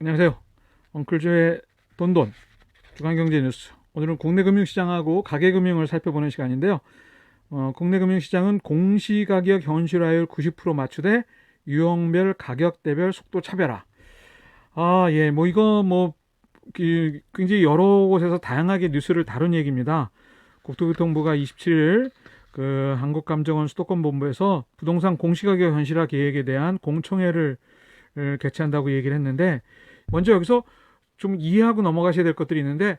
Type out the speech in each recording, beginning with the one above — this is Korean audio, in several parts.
안녕하세요. 엉클조의 돈돈 주간경제 뉴스. 오늘은 국내 금융시장하고 가계금융을 살펴보는 시간인데요. 국내 금융시장은 공시가격 현실화율 90% 맞추되 유형별 가격대별 속도 차별화. 예, 굉장히 여러 곳에서 다양하게 뉴스를 다룬 얘기입니다. 국토교통부가 27일 한국감정원 수도권본부에서 부동산 공시가격 현실화 계획에 대한 공청회를 개최한다고 얘기를 했는데, 먼저 여기서 좀 이해하고 넘어가셔야 될 것들이 있는데,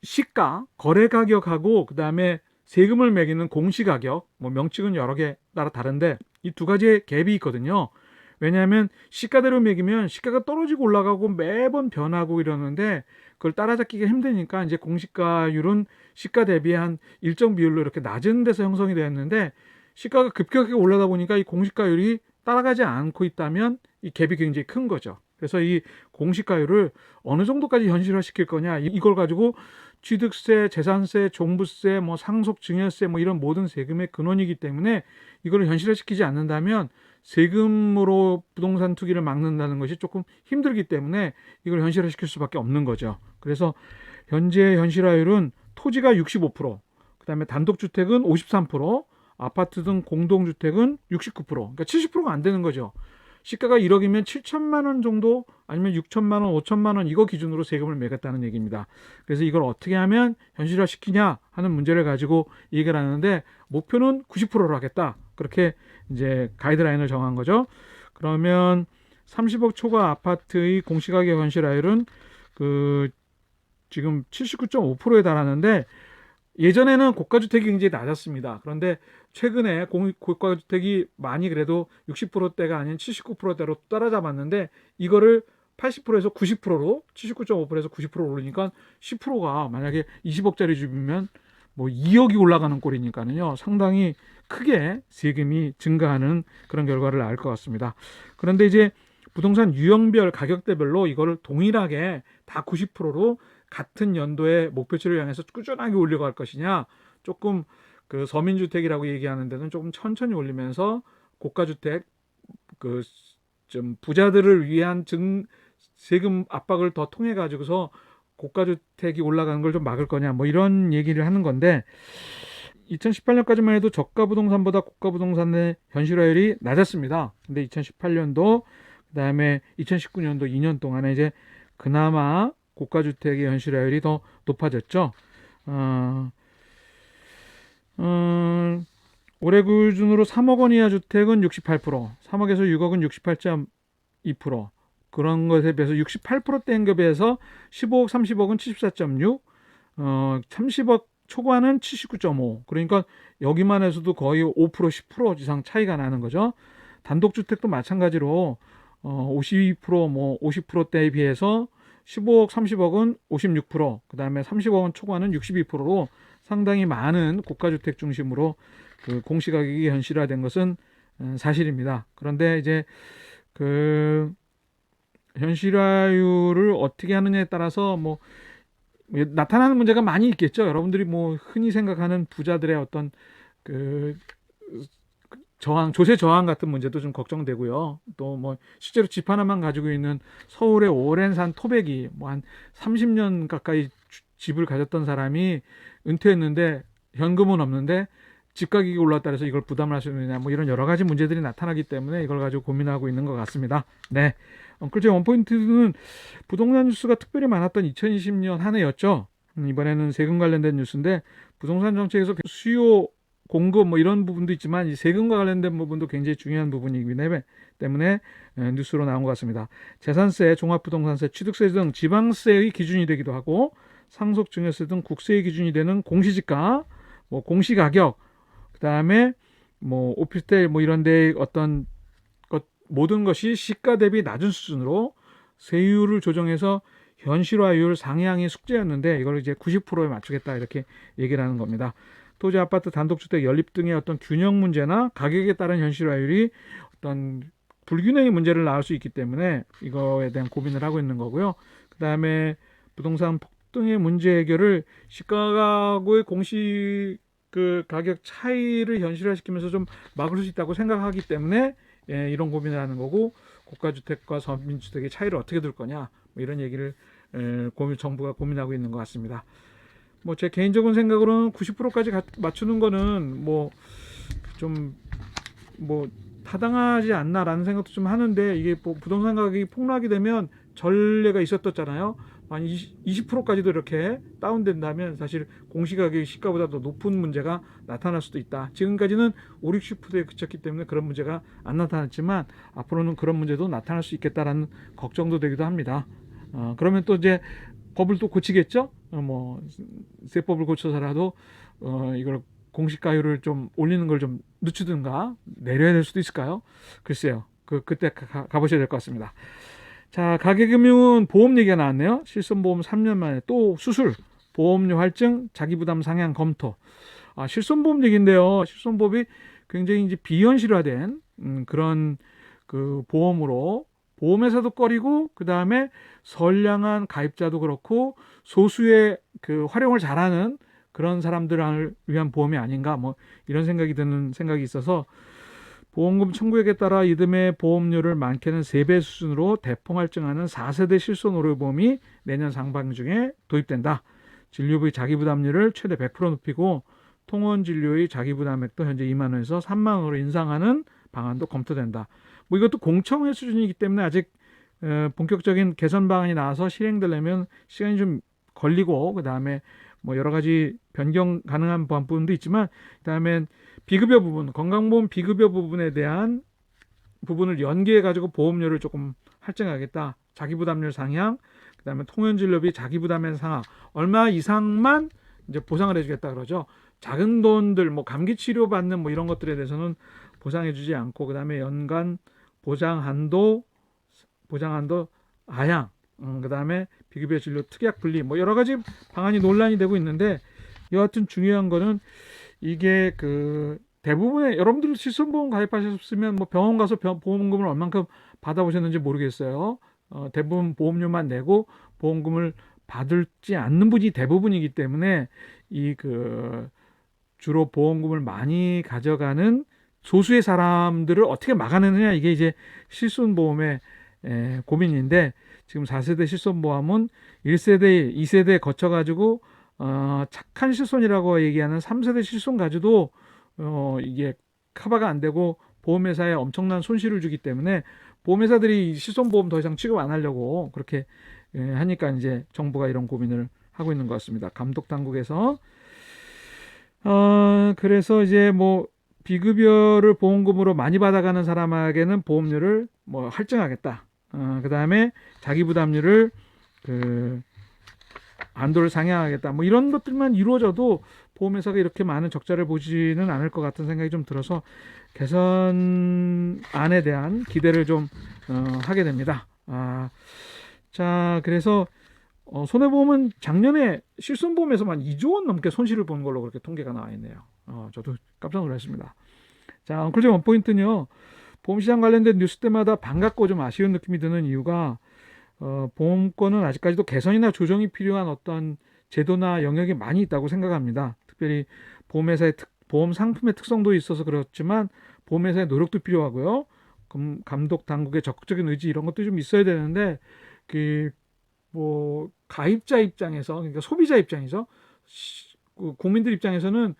시가, 거래 가격하고 그 다음에 세금을 매기는 공시가격, 명칭은 여러 개 따라 다른데 이 두 가지의 갭이 있거든요. 왜냐하면 시가대로 매기면 시가가 떨어지고 올라가고 매번 변하고 이러는데 그걸 따라잡기가 힘드니까 이제 공시가율은 시가 대비 한 일정 비율로 이렇게 낮은 데서 형성이 되었는데, 시가가 급격하게 올라다 보니까 이 공시가율이 따라가지 않고 있다면 이 갭이 굉장히 큰 거죠. 그래서 이 공시가율을 어느 정도까지 현실화 시킬 거냐, 이걸 가지고 취득세, 재산세, 종부세, 상속 증여세 이런 모든 세금의 근원이기 때문에 이걸 현실화 시키지 않는다면 세금으로 부동산 투기를 막는다는 것이 조금 힘들기 때문에 이걸 현실화 시킬 수밖에 없는 거죠. 그래서 현재 현실화율은 토지가 65%, 그다음에 단독주택은 53%, 아파트 등 공동주택은 69%, 그러니까 70%가 안 되는 거죠. 시가가 1억이면 7천만 원 정도, 아니면 6천만 원, 5천만 원 이거 기준으로 세금을 매겼다는 얘기입니다. 그래서 이걸 어떻게 하면 현실화 시키냐 하는 문제를 가지고 얘기를 하는데, 목표는 90%로 하겠다, 그렇게 이제 가이드라인을 정한 거죠. 그러면 30억 초과 아파트의 공시가격 현실화율은 지금 79.5%에 달하는데, 예전에는 고가주택이 굉장히 낮았습니다. 그런데 최근에 고가주택이 많이 그래도 60%대가 아닌 79%대로 따라잡았는데, 이거를 80%에서 90%로 79.5%에서 90%로 오르니까 10%가 만약에 20억짜리 집이면 2억이 올라가는 꼴이니까요. 상당히 크게 세금이 증가하는 그런 결과를 알 것 같습니다. 그런데 이제 부동산 유형별 가격대별로 이거를 동일하게 다 90%로 같은 연도의 목표치를 향해서 꾸준하게 올려갈 것이냐, 조금 서민주택이라고 얘기하는 데는 조금 천천히 올리면서 고가주택, 좀 부자들을 위한 세금 압박을 더 통해 가지고서 고가주택이 올라가는 걸 좀 막을 거냐, 이런 얘기를 하는 건데, 2018년까지만 해도 저가 부동산보다 고가 부동산의 현실화율이 낮았습니다. 근데 2018년도, 그 다음에 2019년도 2년 동안에 이제 그나마 고가주택의 현실화율이 더 높아졌죠. 올해 기준으로 3억 원 이하 주택은 68%, 3억에서 6억은 68.2%, 그런 것에 비해서 68%대인 비해서 15억, 30억은 74.6, 30억 초과는 79.5, 그러니까 여기만 해서도 거의 5%, 10% 이상 차이가 나는 거죠. 단독주택도 마찬가지로 52%, 50%대에 비해서 15억, 30억은 56%, 그 다음에 30억원 초과는 62%로 상당히 많은 고가주택 중심으로 공시가격이 현실화된 것은 사실입니다. 그런데 이제 현실화율을 어떻게 하느냐에 따라서 나타나는 문제가 많이 있겠죠. 여러분들이 흔히 생각하는 부자들의 어떤 조세 저항 같은 문제도 좀 걱정되고요. 또 실제로 집 하나만 가지고 있는 서울의 오랜 산 토백이 한 30년 가까이 집을 가졌던 사람이 은퇴했는데 현금은 없는데 집 가격이 올랐다 해서 이걸 부담을 할 수 있느냐, 이런 여러 가지 문제들이 나타나기 때문에 이걸 가지고 고민하고 있는 것 같습니다. 네. 엉클제 원포인트는 부동산 뉴스가 특별히 많았던 2020년 한 해였죠. 이번에는 세금 관련된 뉴스인데, 부동산 정책에서 수요 공급 이런 부분도 있지만 이 세금과 관련된 부분도 굉장히 중요한 부분이기 때문에 뉴스로 나온 것 같습니다. 재산세, 종합부동산세, 취득세 등 지방세의 기준이 되기도 하고, 상속증여세 등 국세의 기준이 되는 공시지가, 공시가격, 그 다음에 오피스텔 이런 데 어떤 모든 것이 시가 대비 낮은 수준으로 세율을 조정해서 현실화율 상향이 숙제였는데, 이걸 이제 90%에 맞추겠다, 이렇게 얘기를 하는 겁니다. 토지, 아파트, 단독주택 연립 등의 어떤 균형 문제나 가격에 따른 현실화율이 어떤 불균형의 문제를 낳을 수 있기 때문에 이거에 대한 고민을 하고 있는 거고요. 그 다음에 부동산 폭등의 문제 해결을 시가하고의 공시 가격 차이를 현실화시키면서 좀 막을 수 있다고 생각하기 때문에 이런 고민을 하는 거고, 고가주택과 서민주택의 차이를 어떻게 둘 거냐, 뭐 이런 얘기를 정부가 고민하고 있는 것 같습니다. 뭐 제 개인적인 생각으로는 90%까지 맞추는 거는 뭐 좀 뭐 타당하지 않나라는 생각도 좀 하는데, 이게 뭐 부동산 가격이 폭락이 되면 전례가 있었잖아요. 한 20%까지도 이렇게 다운된다면 사실 공시가격이 시가보다 더 높은 문제가 나타날 수도 있다. 지금까지는 5, 60%에 그쳤기 때문에 그런 문제가 안 나타났지만 앞으로는 그런 문제도 나타날 수 있겠다라는 걱정도 되기도 합니다. 그러면 또 이제 법을 또 고치겠죠. 뭐 세법을 고쳐서라도 이걸 공시가율을 좀 올리는 걸 좀 늦추든가 내려야 될 수도 있을까요? 글쎄요. 그때 가보셔야 될 것 같습니다. 자, 가계금융은 보험 얘기가 나왔네요. 실손보험 3년 만에 또 수술, 보험료 할증, 자기부담 상향 검토. 실손보험 얘기인데요. 실손보험이 굉장히 이제 비현실화된 그런 그 보험으로 보험회사도 꺼리고, 그 다음에 선량한 가입자도 그렇고 소수의 그 활용을 잘하는 그런 사람들을 위한 보험이 아닌가, 뭐 이런 생각이 드는 생각이 있어서, 보험금 청구액에 따라 이듬해 보험료를 많게는 3배 수준으로 대폭 할증하는 4세대 실손의료보험이 내년 상반기 중에 도입된다. 진료비 자기부담률을 최대 100% 높이고 통원진료의 자기부담액도 현재 2만 원에서 3만 원으로 인상하는 방안도 검토된다. 뭐 이것도 공청회 수준이기 때문에 아직 본격적인 개선 방안이 나와서 실행되려면 시간이 좀 걸리고, 그 다음에 뭐 여러 가지 변경 가능한 부분도 있지만, 그다음에 비급여 부분, 건강보험 비급여 부분에 대한 부분을 연계해 가지고 보험료를 조금 할증하겠다. 자기부담률 상향, 그다음에 통연진료비 자기부담액 상하, 얼마 이상만 이제 보상을 해주겠다 그러죠. 작은 돈들, 뭐 감기 치료 받는 뭐 이런 것들에 대해서는 보상해주지 않고, 그다음에 연간 보장 한도 하향, 그다음에 비급여 진료 특약 분리, 뭐 여러 가지 방안이 논란이 되고 있는데, 여하튼 중요한 거는 이게 그 대부분의 여러분들 실손보험 가입하셨으면 뭐 병원 가서 보험금을 얼만큼 받아보셨는지 모르겠어요. 대부분 보험료만 내고 보험금을 받지 않는 분이 대부분이기 때문에 이 그 주로 보험금을 많이 가져가는 소수의 사람들을 어떻게 막아내느냐, 이게 이제 실손보험의 고민인데, 지금 4세대 실손보험은 1세대, 2세대 거쳐가지고 착한 실손이라고 얘기하는 3세대 실손 가지도 이게 커버가 안 되고 보험회사에 엄청난 손실을 주기 때문에 보험회사들이 실손보험 더 이상 취급 안 하려고 그렇게 하니까 이제 정부가 이런 고민을 하고 있는 것 같습니다. 감독당국에서 그래서 이제 뭐 비급여를 보험금으로 많이 받아가는 사람에게는 보험료를 뭐 할증하겠다. 그 다음에 자기부담률을 한도를 상향하겠다. 뭐 이런 것들만 이루어져도 보험회사가 이렇게 많은 적자를 보지는 않을 것 같은 생각이 좀 들어서 개선안에 대한 기대를 좀 하게 됩니다. 자, 그래서 손해보험은 작년에 실손보험에서만 2조 원 넘게 손실을 본 걸로 그렇게 통계가 나와 있네요. 저도 깜짝 놀랐습니다. 자, 엉클즈 원포인트는요, 보험시장 관련된 뉴스 때마다 반갑고 좀 아쉬운 느낌이 드는 이유가, 보험권은 아직까지도 개선이나 조정이 필요한 어떤 제도나 영역이 많이 있다고 생각합니다. 특별히 보험회사의 보험 상품의 특성도 있어서 그렇지만 보험회사의 노력도 필요하고요. 감독 당국의 적극적인 의지, 이런 것도 좀 있어야 되는데, 뭐 가입자 입장에서, 그러니까 소비자 입장에서, 국민들 입장에서는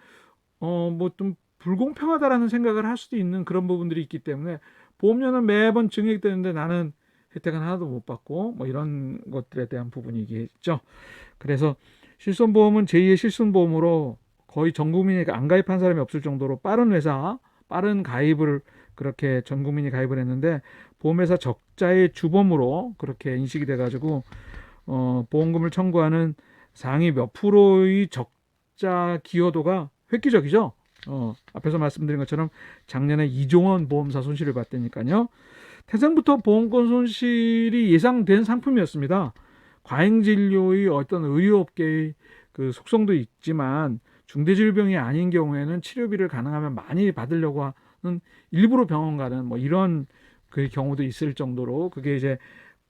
뭐 좀 불공평하다라는 생각을 할 수도 있는 그런 부분들이 있기 때문에, 보험료는 매번 증액되는데 나는 혜택은 하나도 못 받고, 뭐 이런 것들에 대한 부분이겠죠. 그래서 실손보험은 제2의 실손보험으로 거의 전 국민이 안 가입한 사람이 없을 정도로 빠른 가입을 그렇게 전 국민이 가입을 했는데, 보험회사 적자의 주범으로 그렇게 인식이 돼가지고 보험금을 청구하는 상위 몇 프로의 적자 기여도가 획기적이죠. 앞에서 말씀드린 것처럼 작년에 2조 원 보험사 손실을 봤다니까요. 태생부터 보험권 손실이 예상된 상품이었습니다. 과잉진료의 어떤 의료업계의 그 속성도 있지만, 중대질병이 아닌 경우에는 치료비를 가능하면 많이 받으려고 하는 일부러 병원 가는 뭐 이런 그 경우도 있을 정도로, 그게 이제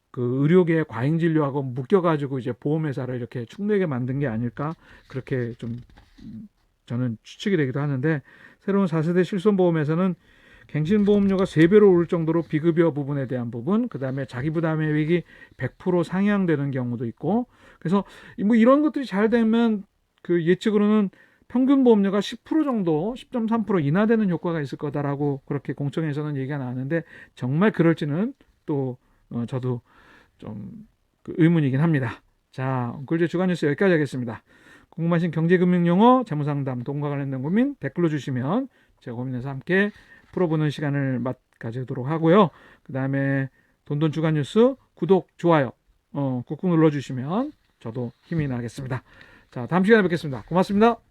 그 의료계의 과잉진료하고 묶여가지고 이제 보험회사를 이렇게 축내게 만든 게 아닐까, 그렇게 좀 저는 추측이 되기도 하는데, 새로운 4세대 실손보험에서는 갱신보험료가 3배로 오를 정도로 비급여 부분에 대한 부분, 그 다음에 자기부담액이 100% 상향되는 경우도 있고, 그래서 뭐 이런 것들이 잘 되면 그 예측으로는 평균 보험료가 10% 정도, 10.3% 인하되는 효과가 있을 거다라고 그렇게 공청회에서는 얘기가 나왔는데 정말 그럴지는 또 저도 좀 그 의문이긴 합니다. 자, 엉클즈의 주간 뉴스 여기까지 하겠습니다. 궁금하신 경제금융용어, 재무상담, 돈과 관련된 고민 댓글로 주시면 제가 고민해서 함께 풀어보는 시간을 가지도록 하고요. 그 다음에 돈돈 주간 뉴스 구독, 좋아요 꾹꾹 눌러주시면 저도 힘이 나겠습니다. 자, 다음 시간에 뵙겠습니다. 고맙습니다.